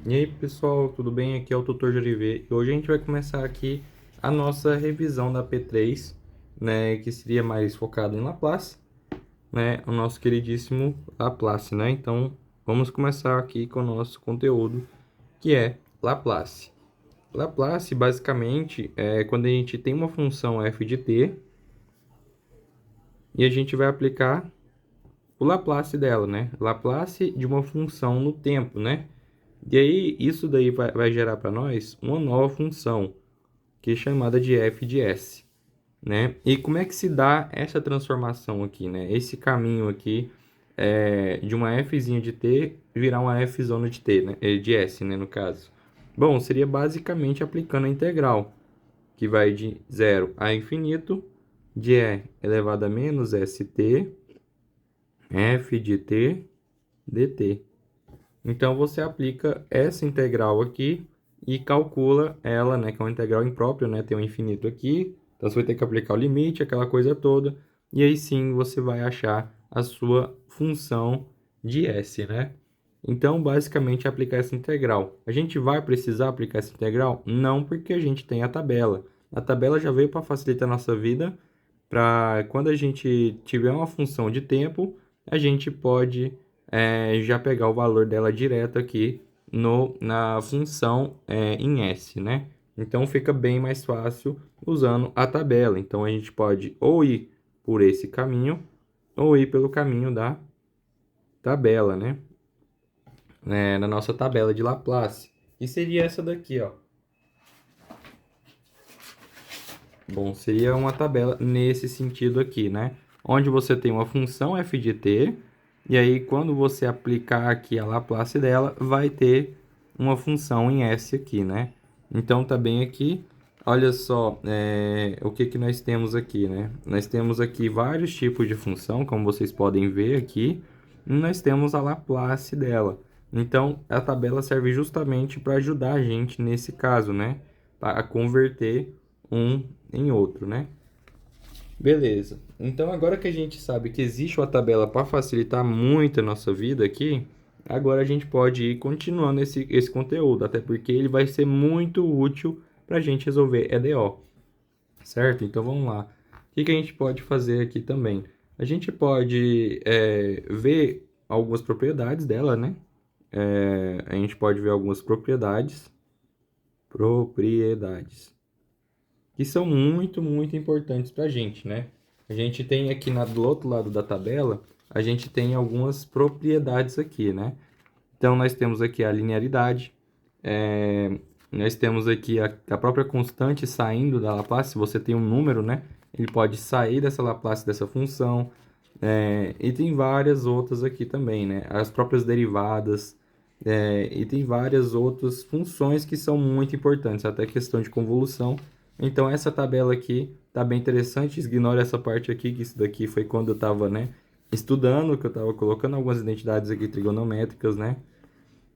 E aí pessoal, tudo bem? Aqui é o Tutor Jorive e hoje a gente vai começar aqui a nossa revisão da P3, né, que seria mais focado em Laplace, né, o nosso queridíssimo Laplace, né? Então, vamos começar aqui com o nosso conteúdo, que é Laplace. Laplace, basicamente, é quando a gente tem uma função f de t e a gente vai aplicar o Laplace dela, né? Laplace de uma função no tempo, né? E aí, isso daí vai gerar para nós uma nova função, que é chamada de f de s, né? E como é que se dá essa transformação aqui, né? Esse caminho aqui de uma fzinha de t virar uma f zona de t, né? De s, né, no caso. Bom, seria basicamente aplicando a integral, que vai de zero a infinito, de e elevado a menos st, f de t dt. Então você aplica essa integral aqui e calcula ela, né, que é uma integral imprópria, né, tem um infinito aqui, então você vai ter que aplicar o limite, aquela coisa toda, e aí sim você vai achar a sua função de s, né? Então, basicamente, é aplicar essa integral. A gente vai precisar aplicar essa integral? Não, porque a gente tem a tabela. A tabela já veio para facilitar a nossa vida, para quando a gente tiver uma função de tempo, a gente pode já pegar o valor dela direto aqui na função em S, né? Então fica bem mais fácil usando a tabela. Então a gente pode ou ir por esse caminho ou ir pelo caminho da tabela, né? Na nossa tabela de Laplace. E seria essa daqui, ó. Bom, seria uma tabela nesse sentido aqui, né? Onde você tem uma função f de t, e aí quando você aplicar aqui a Laplace dela, vai ter uma função em s aqui, né? Então tá bem aqui. Olha só, o que que nós temos aqui, né? Nós temos aqui vários tipos de função, como vocês podem ver aqui. E nós temos a Laplace dela. Então, a tabela serve justamente para ajudar a gente nesse caso, né? A converter um em outro, né? Beleza. Então, agora que a gente sabe que existe uma tabela para facilitar muito a nossa vida aqui, agora a gente pode ir continuando esse conteúdo, até porque ele vai ser muito útil para a gente resolver EDO, certo? Então, vamos lá. O que que a gente pode fazer aqui também? A gente pode ver algumas propriedades dela, né? A gente pode ver algumas propriedades que são muito, muito importantes para a gente, né? A gente tem aqui do outro lado da tabela, a gente tem algumas propriedades aqui, né? Então, nós temos aqui a linearidade, nós temos aqui a própria constante saindo da Laplace. Se você tem um número, né? Ele pode sair dessa Laplace, dessa função. E tem várias outras aqui também, né? As próprias derivadas, e tem várias outras funções que são muito importantes, até questão de convolução. Então, essa tabela aqui tá bem interessante. Ignore essa parte aqui, que isso daqui foi quando eu estava, né, estudando, que eu estava colocando algumas identidades aqui trigonométricas, né?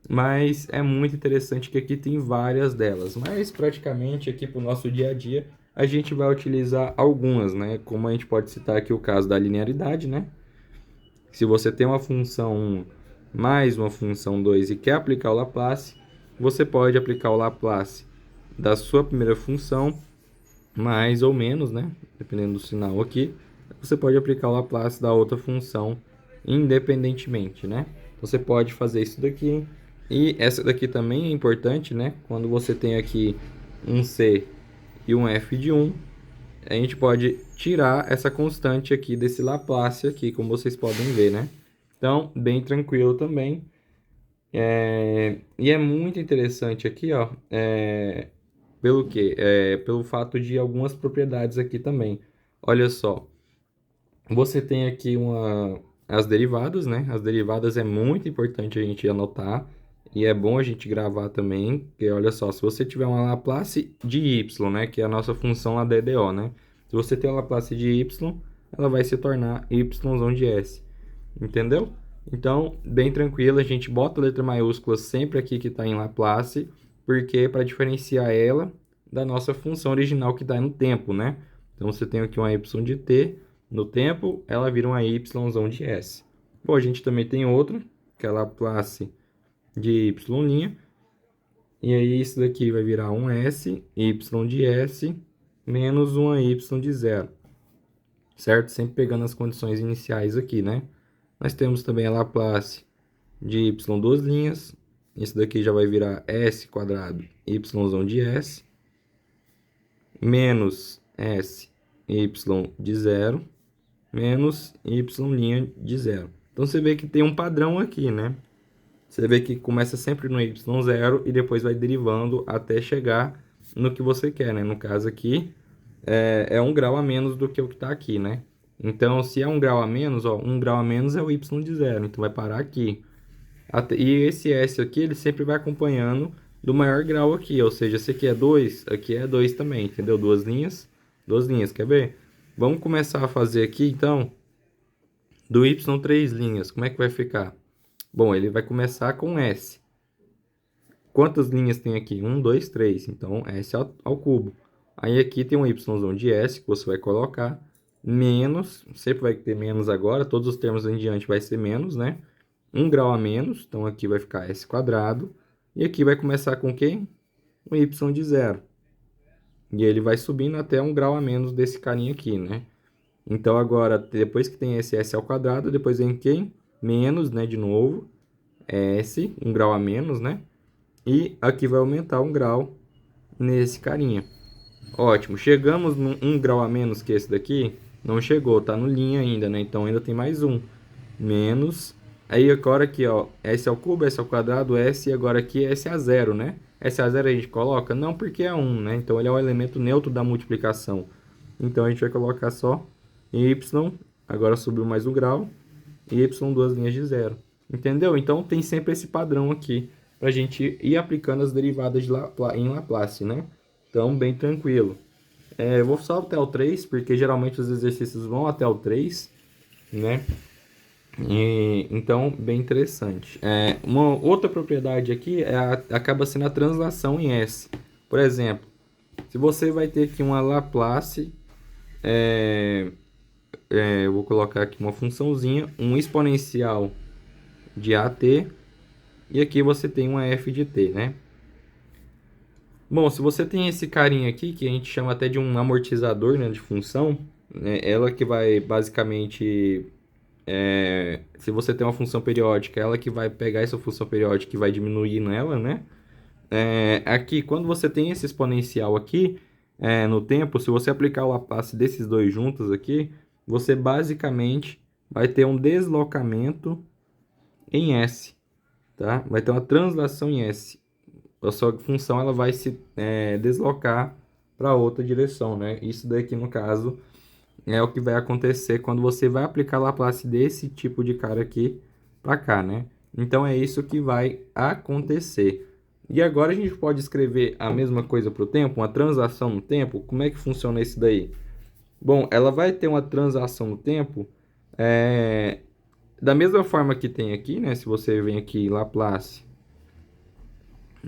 Mas é muito interessante que aqui tem várias delas. Mas praticamente aqui para o nosso dia a dia a gente vai utilizar algumas, né? Como a gente pode citar aqui o caso da linearidade, né? Se você tem uma função 1 mais uma função 2 e quer aplicar o Laplace, você pode aplicar o Laplace da sua primeira função, mais ou menos, né? Dependendo do sinal aqui. Você pode aplicar o Laplace da outra função independentemente, né? Você pode fazer isso daqui. E essa daqui também é importante, né? Quando você tem aqui um C e um f de 1, a gente pode tirar essa constante aqui desse Laplace aqui, como vocês podem ver, né? Então, bem tranquilo também. E é muito interessante aqui, ó, pelo quê? Pelo fato de algumas propriedades aqui também. Olha só, você tem aqui as derivadas, né? As derivadas é muito importante a gente anotar e é bom a gente gravar também, porque olha só, se você tiver uma Laplace de y, né, que é a nossa função lá da EDO, né? Se você tem uma Laplace de y, ela vai se tornar y de s, entendeu? Então, bem tranquilo, a gente bota a letra maiúscula sempre aqui que está em Laplace, porque é para diferenciar ela da nossa função original que está no tempo, né? Então, você tem aqui uma y de t, no tempo, ela vira uma y de s. Bom, a gente também tem outra, que é a Laplace de y', E aí isso daqui vai virar um S, y de S, menos uma y de zero. Certo? Sempre pegando as condições iniciais aqui, né? Nós temos também a Laplace de y duas linhas. Isso daqui já vai virar S quadrado, y de S, menos S, y de zero, menos y' de zero. Então você vê que tem um padrão aqui, né? Você vê que começa sempre no y0 e depois vai derivando até chegar no que você quer, né? No caso aqui, é 1 grau a menos do que o que está aqui, né? Então, se é 1 grau a menos, ó, 1 grau a menos é o y de zero, então vai parar aqui. E esse S aqui, ele sempre vai acompanhando do maior grau aqui, ou seja, esse aqui é 2, aqui é 2 também, entendeu? Duas linhas, quer ver? Vamos começar a fazer aqui, então, do y 3 linhas, como é que vai ficar? Bom, ele vai começar com S. Quantas linhas tem aqui? 1, 2, 3. Então, S ao cubo. Aí aqui tem um y de S que você vai colocar. Menos, sempre vai ter menos agora. Todos os termos em diante vai ser menos, né? 1 grau a menos. Então, aqui vai ficar S quadrado. E aqui vai começar com quem? Um y de zero. E ele vai subindo até 1 grau a menos desse carinha aqui, né? Então, agora, depois que tem esse S ao quadrado, depois vem quem? Menos, né? De novo. S, 1 grau a menos, né? E aqui vai aumentar 1 grau nesse carinha. Ótimo. Chegamos num 1 grau a menos que esse daqui? Não chegou, tá no linha ainda, né? Então ainda tem mais um. Menos. Aí agora aqui, ó. S ao cubo, S ao quadrado, S. E agora aqui S a zero, né? S a zero a gente coloca? Não, porque é 1, né? Então ele é o elemento neutro da multiplicação. Então a gente vai colocar só Y. Agora subiu mais 1 grau. E Y duas linhas de zero. Entendeu? Então tem sempre esse padrão aqui para a gente ir aplicando as derivadas em Laplace, né? Então, bem tranquilo. Eu vou só até o 3, porque geralmente os exercícios vão até o 3, né? Então, bem interessante. Uma outra propriedade aqui acaba sendo a translação em S. Por exemplo, se você vai ter aqui uma Laplace, eu vou colocar aqui uma funçãozinha, um exponencial de AT, e aqui você tem uma f de t, né? Bom, se você tem esse carinha aqui, que a gente chama até de um amortizador, né, de função, né, ela que vai basicamente, se você tem uma função periódica, ela que vai pegar essa função periódica e vai diminuir nela, né? Aqui, quando você tem esse exponencial aqui, no tempo, se você aplicar o Laplace desses dois juntos aqui, você basicamente vai ter um deslocamento em S, tá? Vai ter uma translação em S. A sua função ela vai se deslocar para outra direção, né? Isso daqui, no caso, é o que vai acontecer quando você vai aplicar Laplace desse tipo de cara aqui para cá, né? Então, é isso que vai acontecer. E agora a gente pode escrever a mesma coisa para o tempo, uma translação no tempo. Como é que funciona isso daí? Bom, ela vai ter uma translação no tempo da mesma forma que tem aqui, né? Se você vem aqui, Laplace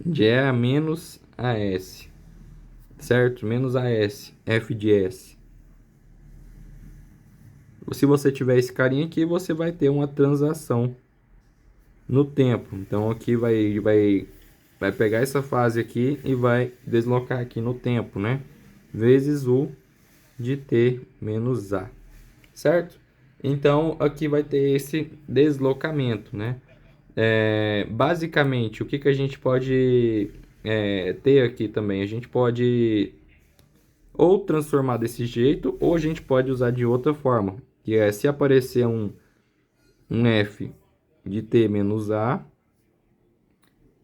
de E a menos AS, certo? Menos AS, f de S. Se você tiver esse carinha aqui, você vai ter uma translação no tempo. Então, aqui vai pegar essa fase aqui e vai deslocar aqui no tempo, né? Vezes U de T menos A, certo? Então, aqui vai ter esse deslocamento, né? Basicamente, o que a gente pode ter aqui também? A gente pode ou transformar desse jeito, ou a gente pode usar de outra forma, que é se aparecer um f de t menos a,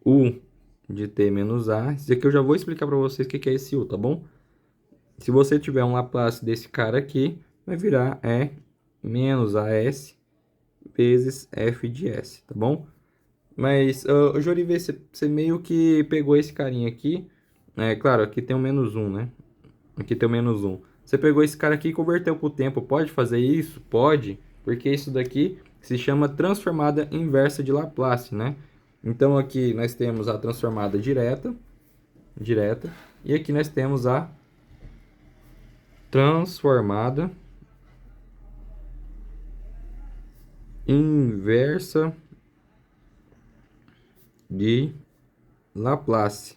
u de t menos a, isso aqui eu já vou explicar para vocês o que é esse u, tá bom? Se você tiver um Laplace desse cara aqui, vai virar menos as vezes f de s, tá bom? Mas, Jori, você meio que pegou esse carinha aqui. Claro, aqui tem o menos 1, né? Aqui tem o menos 1. Você pegou esse cara aqui e converteu para o tempo. Pode fazer isso? Pode, porque isso daqui se chama transformada inversa de Laplace, né? Então, aqui nós temos a transformada direta. E aqui nós temos a transformada inversa de Laplace.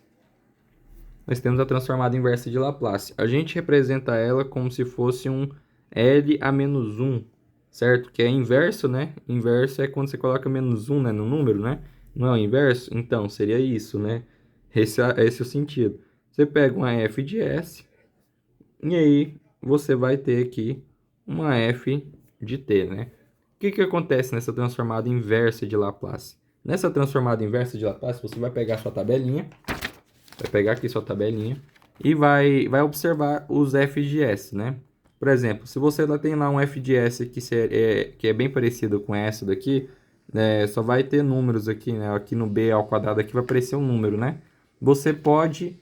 nós temos a transformada inversa de Laplace. A gente representa ela como se fosse um L a menos 1, certo? Que é inverso, né? Inverso é quando você coloca menos 1, né, no número, né? Não é o inverso? Então, seria isso, né? Esse é o sentido. Você pega uma f de s, e aí você vai ter aqui uma f de t, né? O que que acontece nessa transformada inversa de Laplace? Nessa transformada inversa de Laplace, você vai pegar sua tabelinha, vai pegar aqui sua tabelinha e vai observar os f de s, né? Por exemplo, se você tem lá um f de s que é bem parecido com essa daqui, né, só vai ter números aqui, né? Aqui no b ao quadrado aqui vai aparecer um número, né? Você pode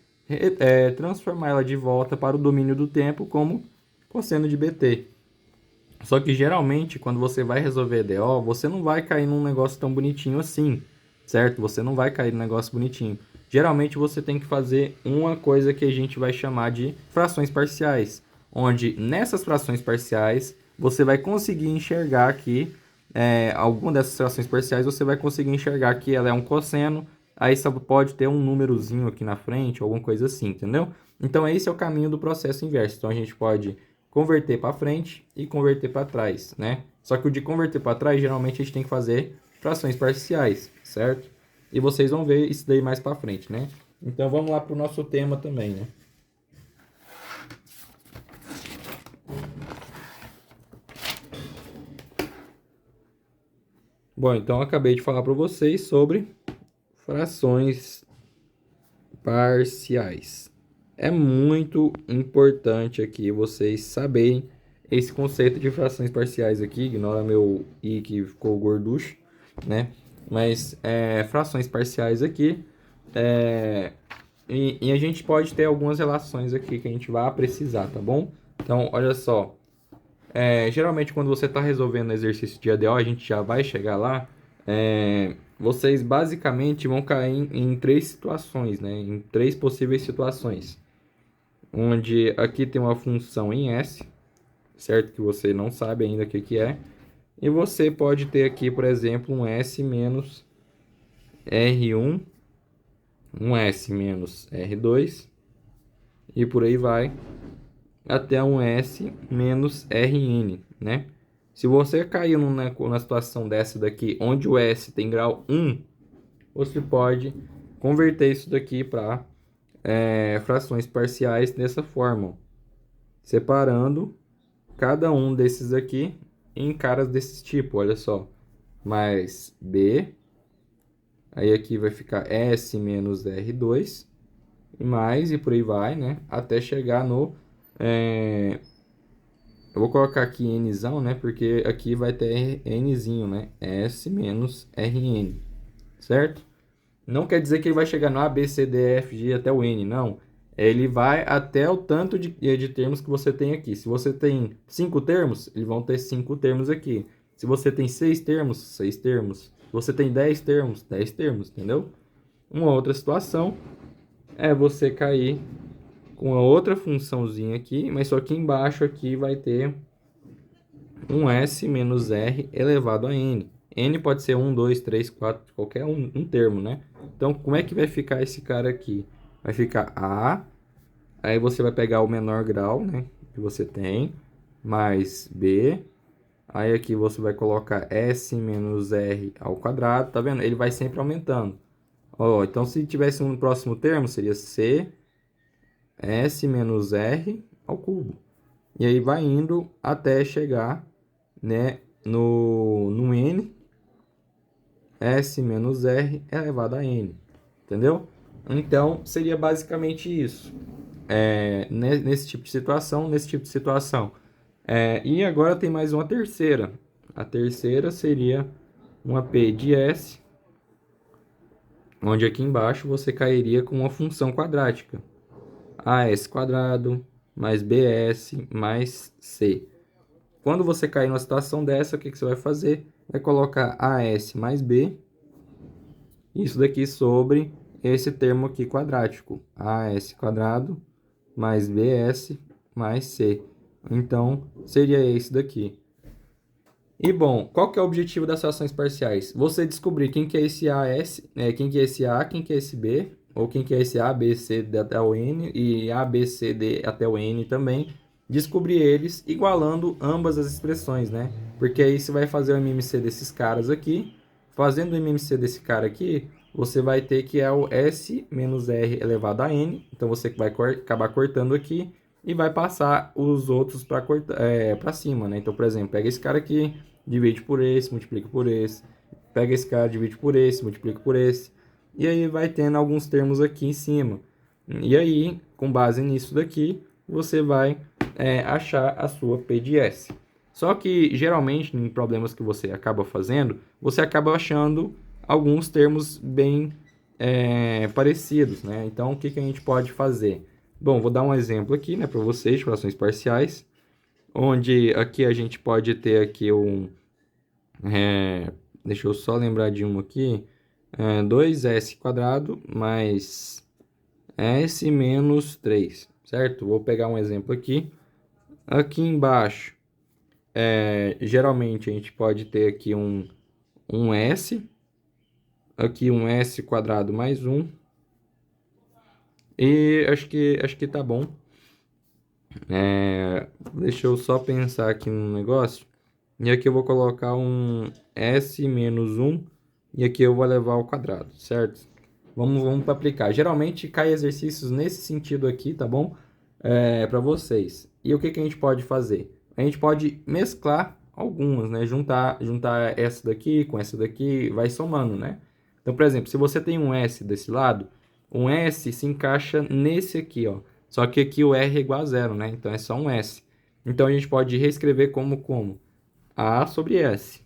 transformar ela de volta para o domínio do tempo como cosseno de bt. Só que geralmente, quando você vai resolver EDO, você não vai cair num negócio tão bonitinho assim, certo? Você não vai cair num negócio bonitinho. Geralmente você tem que fazer uma coisa que a gente vai chamar de frações parciais, onde nessas frações parciais você vai conseguir enxergar que alguma dessas frações parciais você vai conseguir enxergar que ela é um cosseno, aí só pode ter um númerozinho aqui na frente, alguma coisa assim, entendeu? Então esse é o caminho do processo inverso. Então a gente pode converter para frente e converter para trás, né? Só que o de converter para trás, geralmente a gente tem que fazer frações parciais, certo? E vocês vão ver isso daí mais para frente, né? Então vamos lá para o nosso tema também, né? Bom, então eu acabei de falar para vocês sobre frações parciais. É muito importante aqui vocês saberem esse conceito de frações parciais aqui. Ignora meu i que ficou gorducho, né? Mas frações parciais aqui. E a gente pode ter algumas relações aqui que a gente vai precisar, tá bom? Então, olha só. Geralmente, quando você está resolvendo exercício de ADO, a gente já vai chegar lá. Vocês basicamente vão cair em três situações, né? Em três possíveis situações. Onde aqui tem uma função em S, certo? Que você não sabe ainda o que é. E você pode ter aqui, por exemplo, um S menos R1, um S menos R2, e por aí vai, até um S menos Rn, né? Se você cair na situação dessa daqui, onde o S tem grau 1, você pode converter isso daqui para frações parciais dessa forma, separando cada um desses aqui em caras desse tipo, olha só. Mais B, aí aqui vai ficar S menos R2, e mais, e por aí vai, né? Até chegar no... eu vou colocar aqui Nzão, né? Porque aqui vai ter Nzinho, né? S menos Rn, certo? Não quer dizer que ele vai chegar no A, B, C, D, F, G até o N, não. Ele vai até o tanto de termos que você tem aqui. Se você tem 5 termos, eles vão ter 5 termos aqui. Se você tem 6 termos, 6 termos. Se você tem 10 termos, 10 termos, entendeu? Uma outra situação é você cair com a outra funçãozinha aqui, mas só que embaixo aqui vai ter um S menos R elevado a N. N pode ser 1, 2, 3, 4, qualquer um termo, né? Então, como é que vai ficar esse cara aqui? Vai ficar A, aí você vai pegar o menor grau, né, que você tem, mais B, aí aqui você vai colocar S menos R ao quadrado, tá vendo? Ele vai sempre aumentando. Ó, então, se tivesse um próximo termo, seria C, S menos R ao cubo. E aí vai indo até chegar, né, no N, S menos R elevado a N, entendeu? Então, seria basicamente isso. Nesse tipo de situação, nesse tipo de situação. E agora tem mais uma terceira. A terceira seria uma P de S, onde aqui embaixo você cairia com uma função quadrática. AS quadrado mais BS mais C. Quando você cair numa situação dessa, o que você vai fazer? Vai colocar AS mais B, isso daqui sobre esse termo aqui quadrático, AS quadrado mais BS mais C. Então, seria esse daqui. E bom, qual que é o objetivo das frações parciais? Você descobrir quem que é esse AS, quem que é esse A, quem que é esse B, ou quem que é esse A, B, C, D até o N, e A, B, C, D até o N também, descobrir eles igualando ambas as expressões, né? Porque aí você vai fazer o MMC desses caras aqui. Fazendo o MMC desse cara aqui, você vai ter que é o S menos R elevado a N. Então você vai acabar cortando aqui e vai passar os outros para cima, né? Então, por exemplo, pega esse cara aqui, divide por esse, multiplica por esse. Pega esse cara, divide por esse, multiplica por esse. E aí vai tendo alguns termos aqui em cima. E aí, com base nisso daqui, você vai achar a sua P de S. Só que, geralmente, em problemas que você acaba fazendo, você acaba achando alguns termos bem parecidos, né? Então, o que, que a gente pode fazer? Bom, vou dar um exemplo aqui, né, para vocês, de frações parciais, onde aqui a gente pode ter aqui deixa eu só lembrar de um aqui, 2s² mais s menos 3, certo? Vou pegar um exemplo aqui. Aqui embaixo, geralmente a gente pode ter aqui um s, aqui um s² mais 1, e acho que tá bom. Deixa eu só pensar aqui no negócio. E aqui eu vou colocar um s menos 1, e aqui eu vou levar ao quadrado, certo? Vamos para aplicar. Geralmente cai exercícios nesse sentido aqui, tá bom? Para vocês. E o que, que a gente pode fazer? A gente pode mesclar algumas, né? Juntar essa daqui com essa daqui, vai somando, né? Então, por exemplo, se você tem um S desse lado, um S se encaixa nesse aqui, ó. Só que aqui o R é igual a zero, né? Então é só um S. Então a gente pode reescrever como? A sobre S,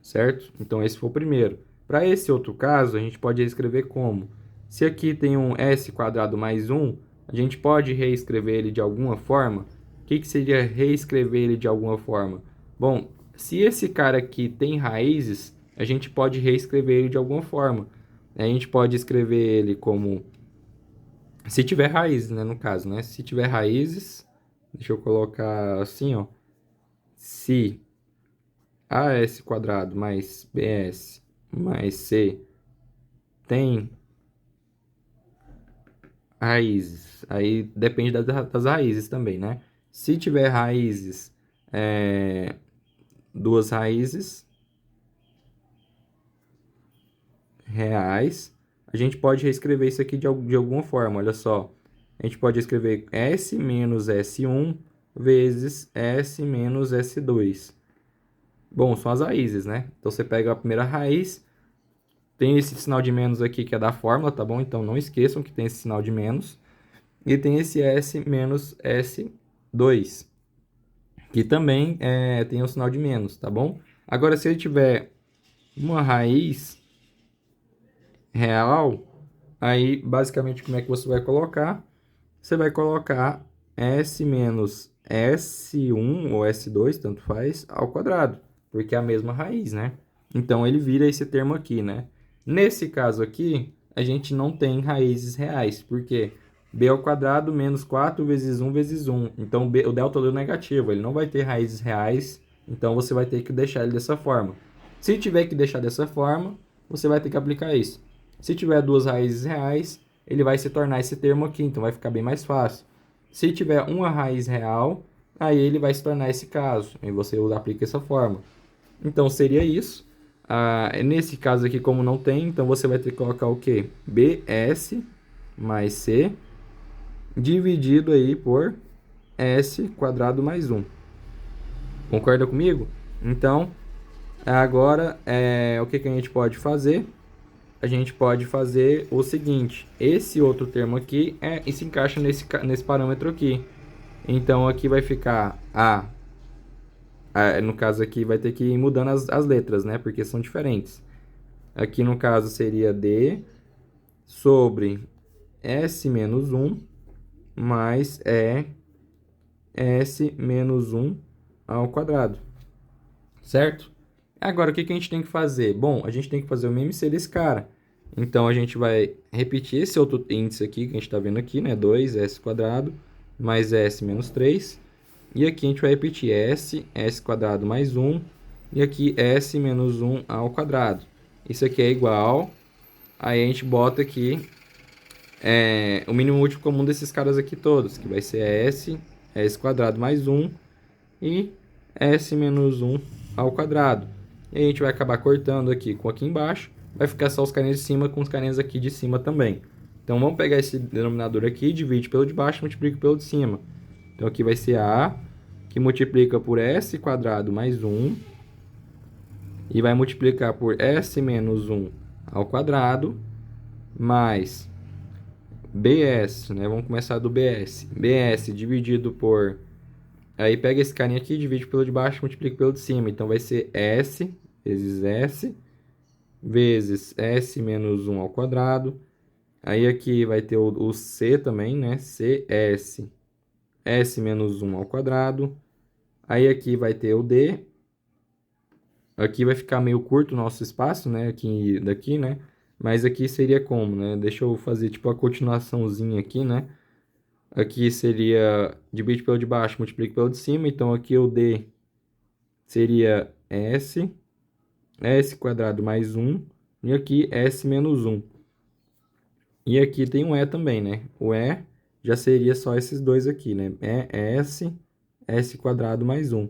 certo? Então esse foi o primeiro. Para esse outro caso, a gente pode reescrever como? Se aqui tem um S² mais 1, a gente pode reescrever ele de alguma forma. O que seria reescrever ele de alguma forma? Bom, se esse cara aqui tem raízes, a gente pode reescrever ele de alguma forma. A gente pode escrever ele como... Se tiver raízes, né, no caso, né? Se tiver raízes, deixa eu colocar assim, ó. Se AS² mais BS mais C tem raízes. Aí depende das raízes também, né? Se tiver raízes, duas raízes reais, a gente pode reescrever isso aqui de alguma forma. Olha só. A gente pode escrever S menos S1 vezes S menos S2. Bom, são as raízes, né? Então você pega a primeira raiz, tem esse sinal de menos aqui que é da fórmula, tá bom? Então não esqueçam que tem esse sinal de menos. E tem esse S menos S2, que também tem o sinal de menos, tá bom? Agora, se ele tiver uma raiz real, aí basicamente como é que você vai colocar? Você vai colocar S menos S1 ou S2, tanto faz, ao quadrado, porque é a mesma raiz, né? Então ele vira esse termo aqui, né? Nesse caso aqui, a gente não tem raízes reais, porque b ao quadrado menos 4 vezes 1 vezes 1. Então o delta é negativo, ele não vai ter raízes reais, então você vai ter que deixar ele dessa forma. Se tiver que deixar dessa forma, você vai ter que aplicar isso. Se tiver duas raízes reais, ele vai se tornar esse termo aqui, então vai ficar bem mais fácil. Se tiver uma raiz real, aí ele vai se tornar esse caso, e você aplica essa forma. Então seria isso. Nesse caso aqui, como não tem, então você vai ter que colocar o quê? BS mais C dividido aí por S² mais 1. Concorda comigo? Então, agora, o que a gente pode fazer? A gente pode fazer o seguinte. Esse outro termo aqui se encaixa nesse parâmetro aqui. Então, aqui vai ficar no caso aqui vai ter que ir mudando as letras, né? Porque são diferentes. Aqui no caso seria D sobre S menos 1 mais S menos 1 ao quadrado. Certo? Agora, o que a gente tem que fazer? Bom, a gente tem que fazer o MMC desse cara. Então, a gente vai repetir esse outro índice aqui que a gente está vendo aqui, né? 2s² mais S menos 3. E aqui a gente vai repetir S² mais 1. E aqui S menos 1 ao quadrado. Isso aqui é igual aí a gente bota aqui o mínimo múltiplo comum desses caras aqui todos, que vai ser s quadrado mais 1 e s menos 1 ao quadrado. E a gente vai acabar cortando aqui com aqui embaixo, vai ficar só os carinhas de cima com os carinhas aqui de cima também. Então vamos pegar esse denominador aqui, divide pelo de baixo, multiplica pelo de cima. Então aqui vai ser a, que multiplica por s quadrado mais 1, e vai multiplicar por s menos 1 ao quadrado, mais bs, né? Vamos começar do bs. bs dividido por... Aí pega esse carinha aqui, divide pelo de baixo, multiplica pelo de cima. Então vai ser s vezes s, vezes s menos 1 ao quadrado. Aí aqui vai ter o c também, né? cs, s menos 1 ao quadrado. Aí aqui vai ter o d. Aqui vai ficar meio curto o nosso espaço, né? Aqui, daqui, né? Mas aqui seria como, né? Deixa eu fazer tipo a continuaçãozinha aqui, né? Aqui seria divide pelo de baixo, multiplica pelo de cima. Então aqui o d seria s quadrado mais 1. E aqui s menos 1. E aqui tem um e também, né? O e já seria só esses dois aqui, né? É s quadrado mais 1.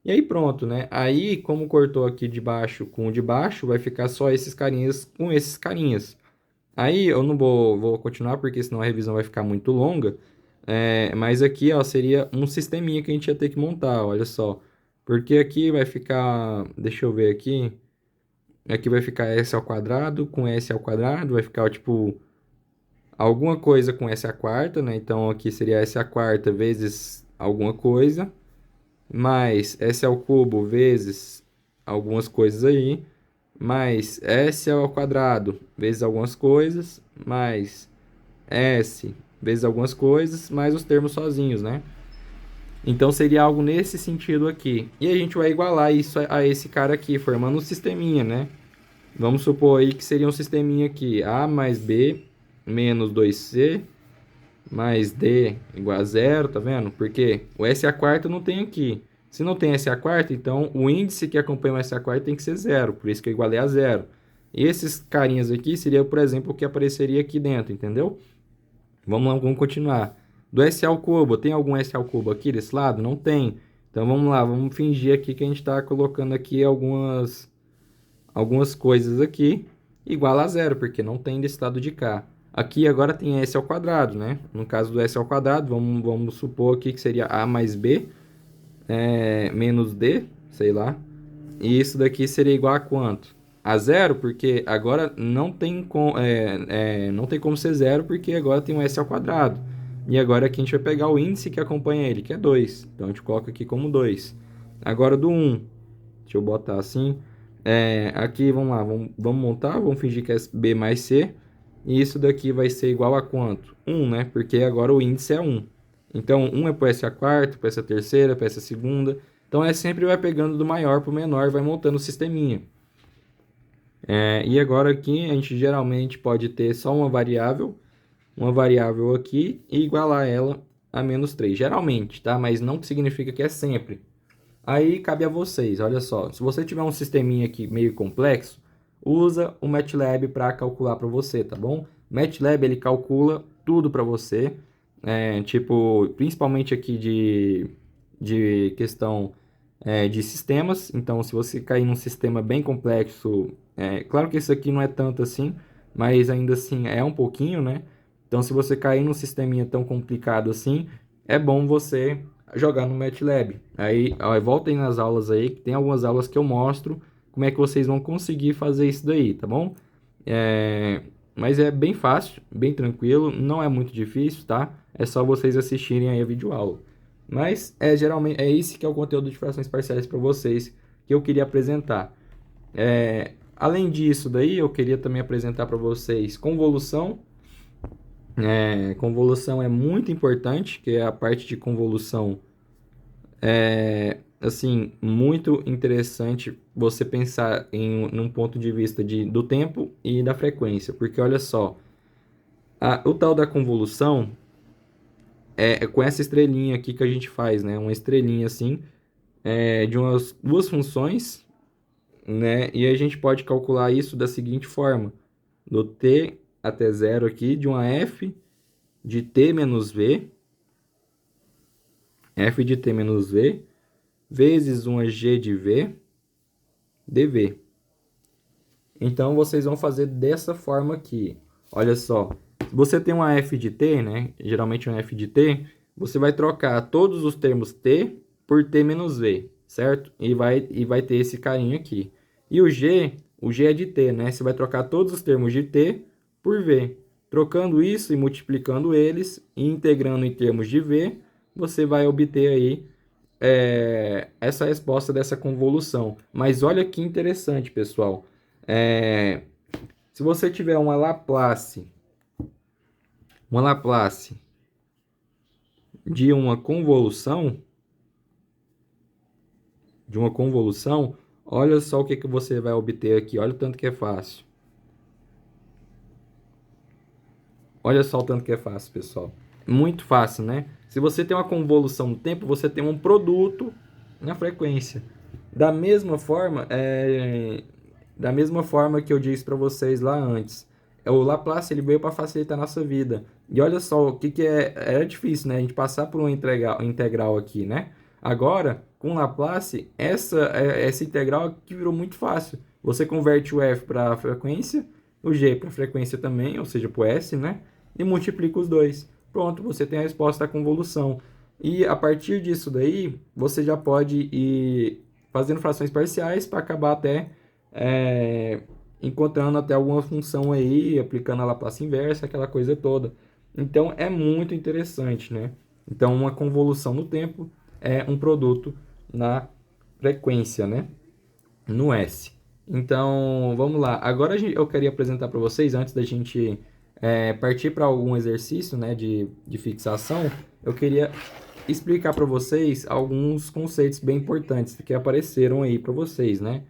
E aí pronto, né? Aí, como cortou aqui de baixo com o de baixo, vai ficar só esses carinhas com esses carinhas. Aí eu não vou continuar, porque senão a revisão vai ficar muito longa. Mas aqui, ó, seria um sisteminha que a gente ia ter que montar, olha só. Porque aqui vai ficar, deixa eu ver aqui. Aqui vai ficar s ao quadrado com s ao quadrado, vai ficar, tipo, alguma coisa com s à quarta, né? Então aqui seria s à quarta vezes alguma coisa, mais s ao cubo vezes algumas coisas aí, mais s ao quadrado vezes algumas coisas, mais s vezes algumas coisas, mais os termos sozinhos, né? Então seria algo nesse sentido aqui. E a gente vai igualar isso a esse cara aqui, formando um sisteminha, né? Vamos supor aí que seria um sisteminha aqui, a mais b menos 2c mais d igual a zero, tá vendo? Porque o s à quarta não tem aqui. Se não tem s à quarta, então o índice que acompanha o s à quarta tem que ser zero, por isso que eu igualei a zero. E esses carinhas aqui seria, por exemplo, o que apareceria aqui dentro, entendeu? Vamos lá, vamos continuar. Do s ao cubo, tem algum s ao cubo aqui desse lado? Não tem. Então vamos lá, vamos fingir aqui que a gente está colocando aqui algumas coisas aqui igual a zero, porque não tem desse lado de cá. Aqui agora tem s ao quadrado, né? No caso do s ao quadrado, vamos supor aqui que seria a mais b menos d, sei lá. E isso daqui seria igual a quanto? A zero, porque agora não tem como ser zero, porque agora tem um s ao quadrado. E agora aqui a gente vai pegar o índice que acompanha ele, que é 2. Então a gente coloca aqui como 2. Agora do 1, deixa eu botar assim. Aqui, vamos lá, vamos montar, vamos fingir que é b mais c. E isso daqui vai ser igual a quanto? 1, né? Porque agora o índice é 1. Então, 1 é para essa quarta, para essa terceira, para essa segunda. Então, sempre vai pegando do maior para o menor, vai montando o sisteminha. E agora aqui, a gente geralmente pode ter só uma variável aqui e igualar ela a menos 3. Geralmente, tá? Mas não significa que é sempre. Aí cabe a vocês, olha só. Se você tiver um sisteminha aqui meio complexo, usa o MATLAB para calcular para você, tá bom? O MATLAB ele calcula tudo para você, tipo, principalmente aqui de questão de sistemas. Então, se você cair num sistema bem complexo, claro que isso aqui não é tanto assim, mas ainda assim é um pouquinho, né? Então, se você cair num sisteminha tão complicado assim, é bom você jogar no MATLAB. Aí, voltem nas aulas aí, que tem algumas aulas que eu mostro como é que vocês vão conseguir fazer isso daí, tá bom? Mas é bem fácil, bem tranquilo, não é muito difícil, tá? É só vocês assistirem aí a videoaula. Mas geralmente é esse que é o conteúdo de frações parciais para vocês que eu queria apresentar. Além disso daí, eu queria também apresentar para vocês convolução. Convolução é muito importante, que é a parte de convolução assim, muito interessante você pensar num ponto de vista do tempo e da frequência, porque olha só, o tal da convolução é com essa estrelinha aqui que a gente faz, né? Uma estrelinha assim, de umas duas funções, né? E a gente pode calcular isso da seguinte forma. do t até zero aqui, de uma f de t menos v, f de t menos v, vezes uma g de v, dv. Então, vocês vão fazer dessa forma aqui. Olha só, se você tem uma f de t, né? Geralmente uma f de t, você vai trocar todos os termos t por t menos v, certo? E vai ter esse carinho aqui. E o g é de t, né? Você vai trocar todos os termos de t por v. Trocando isso e multiplicando eles e integrando em termos de v, você vai obter aí essa resposta dessa convolução. Mas olha que interessante, pessoal. Se você tiver uma Laplace de uma convolução, olha só o que você vai obter aqui. Olha o tanto que é fácil. Olha só o tanto que é fácil, pessoal. Muito fácil, né? Se você tem uma convolução no tempo, você tem um produto na frequência. Da mesma forma que eu disse para vocês lá antes. O Laplace ele veio para facilitar a nossa vida. E olha só o que era difícil, né? A gente passar por uma integral aqui, né? Agora, com Laplace, essa integral aqui virou muito fácil. Você converte o f para a frequência, o g para a frequência também, ou seja, para o s, né? E multiplica os dois. Pronto, você tem a resposta da convolução. E a partir disso daí, você já pode ir fazendo frações parciais para acabar até encontrando até alguma função aí, aplicando a Laplace inversa, aquela coisa toda. Então, é muito interessante, né? Então, uma convolução no tempo é um produto na frequência, né? No S. Então, vamos lá. Agora eu queria apresentar para vocês, antes da gente partir para algum exercício, né, de fixação, eu queria explicar para vocês alguns conceitos bem importantes que apareceram aí para vocês, né?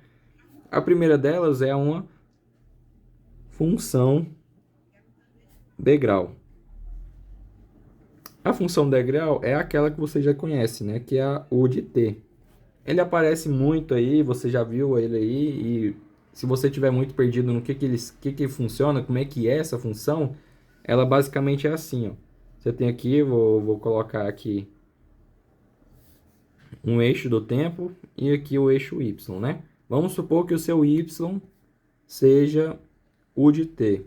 A primeira delas é uma função degrau. A função degrau é aquela que você já conhece, né? Que é a U de t. Ele aparece muito aí, você já viu ele aí, e se você tiver muito perdido no que funciona, como é que é essa função, ela basicamente é assim, ó. Você tem aqui, vou colocar aqui um eixo do tempo e aqui o eixo y, né? Vamos supor que o seu y seja U de t.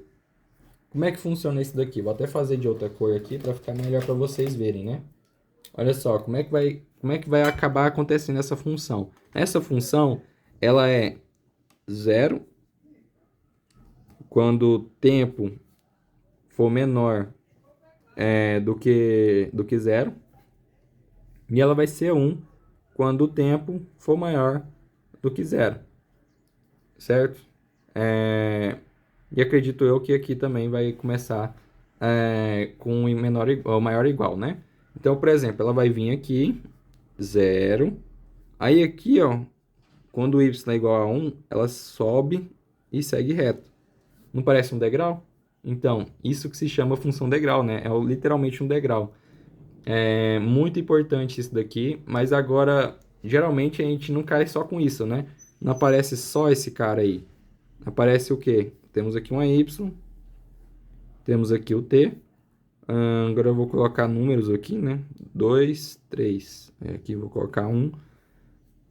Como é que funciona isso daqui? Vou até fazer de outra cor aqui para ficar melhor para vocês verem, né? Olha só, como é que vai acabar acontecendo essa função? Essa função, ela é zero quando o tempo for menor do que zero. E ela vai ser 1 quando o tempo for maior do que zero. Certo? E acredito eu que aqui também vai começar com menor ou maior ou igual, né? Então, por exemplo, ela vai vir aqui, 0. Aí aqui, ó, quando o y é igual a 1, ela sobe e segue reto. Não parece um degrau? Então, isso que se chama função degrau, né? É literalmente um degrau. É muito importante isso daqui, mas agora, geralmente a gente não cai só com isso, né? Não aparece só esse cara aí. Aparece o quê? Temos aqui uma y, temos aqui o t. Agora eu vou colocar números aqui, né? 2, 3. Aqui eu vou colocar 1,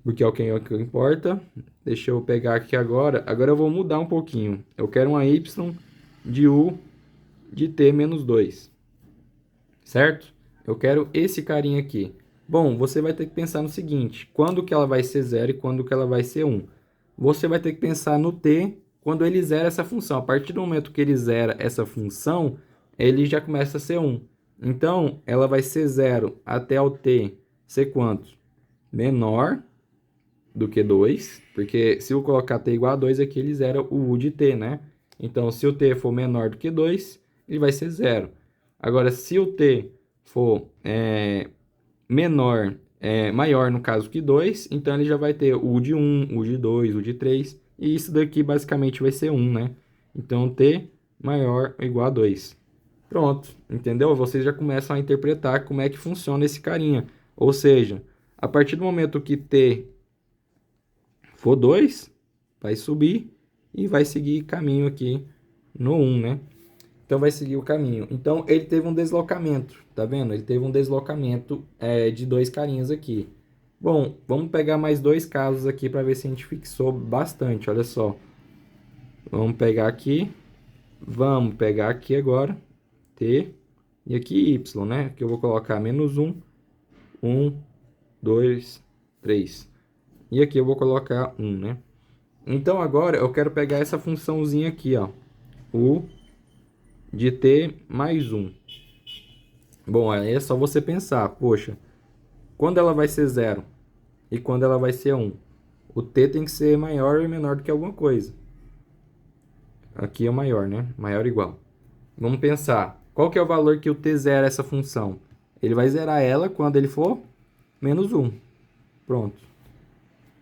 porque é o que importa. Deixa eu pegar aqui agora. Agora eu vou mudar um pouquinho. Eu quero uma y de u de t menos 2. Certo? Eu quero esse carinha aqui. Bom, você vai ter que pensar no seguinte. Quando que ela vai ser 0 e quando que ela vai ser 1? Você vai ter que pensar no t quando ele zera essa função. A partir do momento que ele zera essa função, ele já começa a ser 1. Então, ela vai ser 0 até o t ser quanto? Menor do que 2, porque se eu colocar t igual a 2, aqui ele zera o u de t, né? Então, se o t for menor do que 2, ele vai ser 0. Agora, se o t for maior no caso que 2, então ele já vai ter u de 1, u de 2, u de 3, e isso daqui basicamente vai ser 1, né? Então, t maior ou igual a 2. Pronto, entendeu? Vocês já começam a interpretar como é que funciona esse carinha. Ou seja, a partir do momento que t for 2, vai subir e vai seguir caminho aqui no 1, né? Então vai seguir o caminho. Então ele teve um deslocamento, tá vendo? Ele teve um deslocamento de dois carinhas aqui. Bom, vamos pegar mais dois casos aqui para ver se a gente fixou bastante, olha só. Vamos pegar aqui agora, T, e aqui Y, né? Que eu vou colocar menos 1, 1, 2, 3. E aqui eu vou colocar 1, né? Então agora eu quero pegar essa funçãozinha aqui, ó. U de T mais 1. Bom, aí é só você pensar, poxa, quando ela vai ser 0 e quando ela vai ser 1? O T tem que ser maior ou menor do que alguma coisa. Aqui é o maior, né? Maior ou igual. Vamos pensar, qual que é o valor que o T zera essa função? Ele vai zerar ela quando ele for menos 1. Pronto.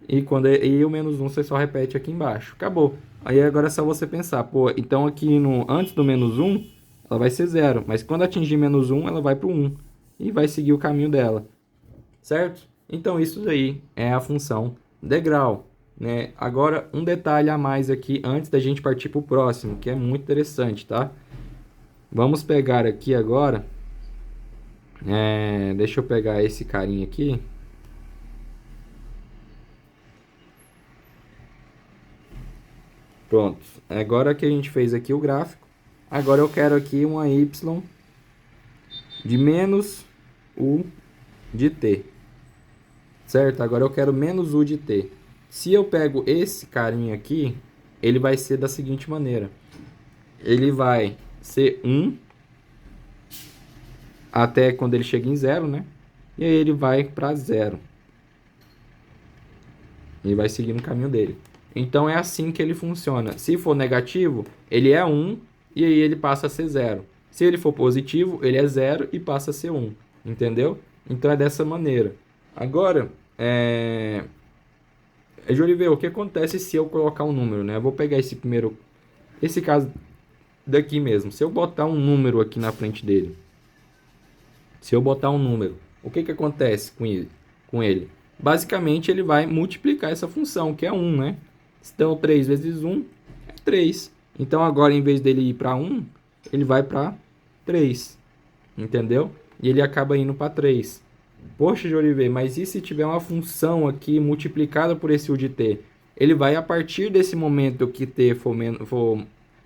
E o menos 1 você só repete aqui embaixo. Acabou. Aí agora é só você pensar, pô, então aqui antes do menos 1, ela vai ser 0. Mas quando atingir menos 1, ela vai para o 1. E vai seguir o caminho dela. Certo? Então isso daí é a função degrau, né? Agora um detalhe a mais aqui antes da gente partir para o próximo, que é muito interessante, tá? Vamos pegar aqui agora, deixa eu pegar esse carinha aqui. Pronto, agora que a gente fez aqui o gráfico, agora eu quero aqui uma y de menos u de t, certo? Agora eu quero menos u de t. Se eu pego esse carinha aqui, ele vai ser da seguinte maneira. Ele vai ser 1 até quando ele chega em 0, né? E aí ele vai para 0. E vai seguir no caminho dele. Então é assim que ele funciona. Se for negativo, ele é 1 e aí ele passa a ser 0. Se ele for positivo, ele é 0 e passa a ser 1. Entendeu? Então é dessa maneira. Agora, Joliveira, o que acontece se eu colocar um número, né? Eu vou pegar esse caso daqui mesmo. Se eu botar um número aqui na frente dele, se eu botar um número, o que acontece com ele? Basicamente, ele vai multiplicar essa função, que é 1, né? Então, 3 vezes 1 é 3. Então, agora, em vez dele ir para 1, ele vai para 3. Entendeu? E ele acaba indo para 3. Poxa, Joliveira, mas e se tiver uma função aqui multiplicada por esse u de t? Ele vai, a partir desse momento que t for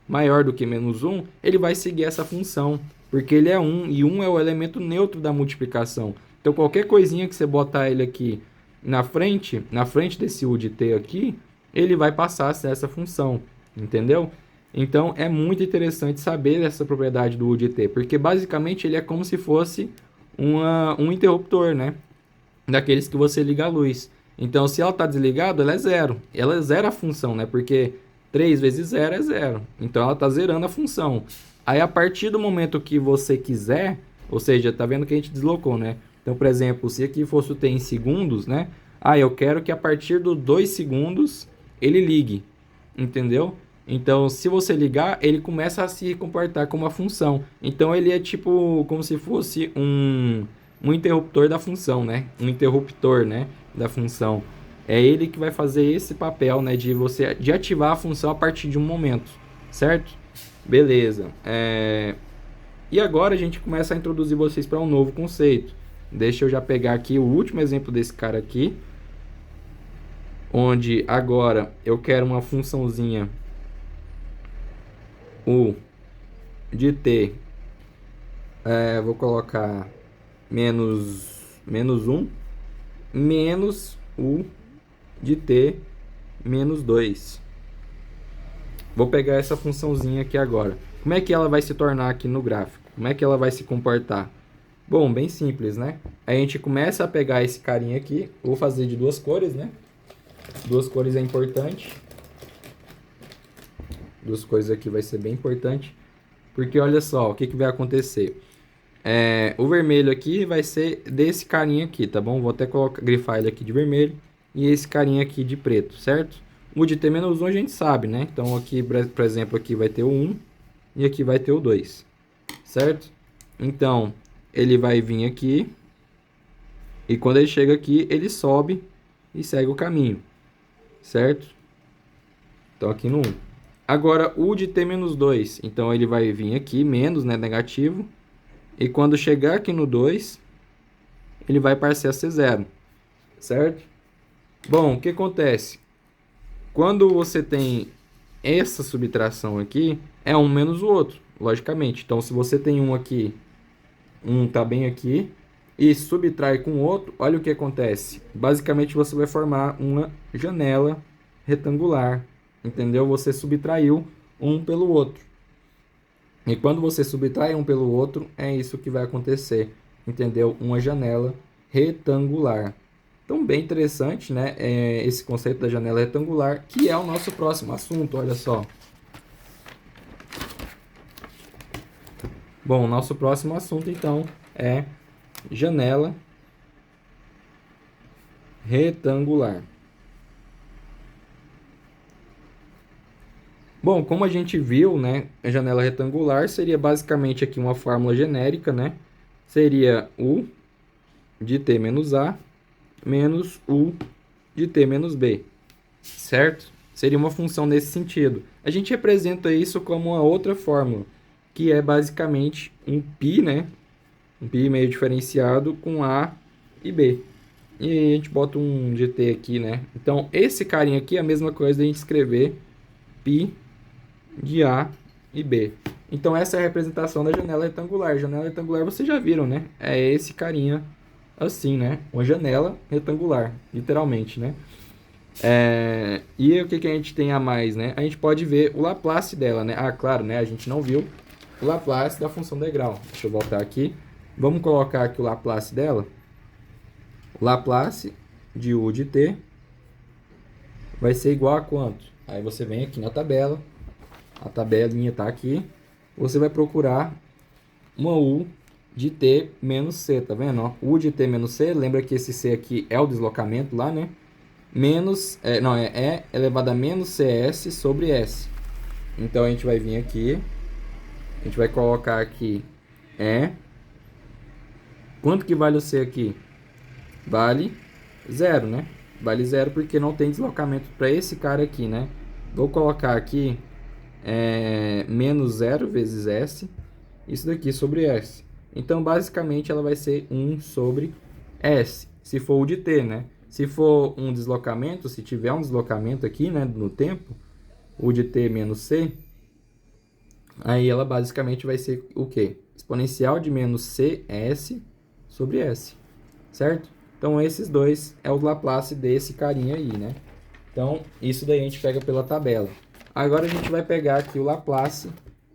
maior do que menos 1, ele vai seguir essa função, porque ele é 1, e 1 é o elemento neutro da multiplicação. Então, qualquer coisinha que você botar ele aqui na frente desse u de t aqui, ele vai passar a ser essa função, entendeu? Então, é muito interessante saber essa propriedade do u de t, porque basicamente ele é como se fosse um interruptor, né? Daqueles que você liga a luz. Então, se ela está desligada, ela é zero. Ela zera a função, né? Porque 3 vezes 0 é 0. Então, ela está zerando a função. Aí, a partir do momento que você quiser, ou seja, tá vendo que a gente deslocou, né? Então, por exemplo, se aqui fosse o t em segundos, né? Eu quero que a partir dos 2 segundos ele ligue, entendeu? Então, se você ligar, ele começa a se comportar como uma função. Então, ele é tipo como se fosse um interruptor da função, né? Um interruptor, né, da função. É ele que vai fazer esse papel, né, de ativar a função a partir de um momento, certo? Beleza. E agora a gente começa a introduzir vocês para um novo conceito. Deixa eu já pegar aqui o último exemplo desse cara aqui, onde agora eu quero uma funçãozinha u de t, vou colocar menos 1 menos u de t menos 2. Vou pegar essa funçãozinha aqui agora. Como é que ela vai se tornar aqui no gráfico? Como é que ela vai se comportar? Bom, bem simples, né? A gente começa a pegar esse carinha aqui. Vou fazer de duas cores, né? Duas cores é importante. Duas cores aqui vai ser bem importante. Porque olha só, o que vai acontecer? O vermelho aqui vai ser desse carinha aqui, tá bom? Vou até grifar ele aqui de vermelho. E esse carinha aqui de preto, certo? O de t-1 a gente sabe, né? Então aqui, por exemplo, aqui vai ter o 1 e aqui vai ter o 2, certo? Então, ele vai vir aqui e quando ele chega aqui, ele sobe e segue o caminho, certo? Então aqui no 1. Agora, u de t menos 2. Então, ele vai vir aqui, menos, né, negativo. E quando chegar aqui no 2, ele vai parcial ser zero, certo? Bom, o que acontece? Quando você tem essa subtração aqui, é um menos o outro, logicamente. Então, se você tem um aqui, um tá bem aqui, e subtrai com o outro, olha o que acontece. Basicamente, você vai formar uma janela retangular, entendeu? Você subtraiu um pelo outro. E quando você subtrai um pelo outro, é isso que vai acontecer, entendeu? Uma janela retangular. Então, bem interessante, né? Esse conceito da janela retangular, que é o nosso próximo assunto, olha só. Bom, nosso próximo assunto, então, é janela retangular. Bom, como a gente viu, né, a janela retangular seria basicamente aqui uma fórmula genérica, né? Seria U de t menos A menos U de t menos B, certo? Seria uma função nesse sentido. A gente representa isso como uma outra fórmula, que é basicamente um π, né? Um π meio diferenciado com A e B. E aí a gente bota um gt aqui, né? Então, esse carinha aqui é a mesma coisa da gente escrever π de A e B. Então, essa é a representação da janela retangular. Janela retangular vocês já viram, né? É esse carinha assim, né? Uma janela retangular, literalmente, né? E o que a gente tem a mais, né? A gente pode ver o Laplace dela, né? Ah, claro, né? A gente não viu o Laplace da função degrau. Deixa eu voltar aqui. Vamos colocar aqui o Laplace dela. O Laplace de U de t vai ser igual a quanto? Aí você vem aqui na tabela. A tabelinha está aqui. Você vai procurar uma U de t menos c, tá vendo? Ó, U de t menos c, lembra que esse c aqui é o deslocamento lá, né? Menos, é elevado a menos cs sobre s. Então, a gente vai vir aqui, a gente vai colocar aqui, quanto que vale o c aqui? Vale 0, né? Vale 0 porque não tem deslocamento para esse cara aqui, né? Vou colocar aqui, menos 0 vezes s, isso daqui sobre s. Então, basicamente, ela vai ser 1 sobre s, se for o de t, né? Se for um deslocamento, se tiver um deslocamento aqui, né, no tempo, o de t menos c, aí ela basicamente vai ser o quê? Exponencial de menos cs sobre s, certo? Então, esses dois é o Laplace desse carinha aí, né? Então, isso daí a gente pega pela tabela. Agora, a gente vai pegar aqui o Laplace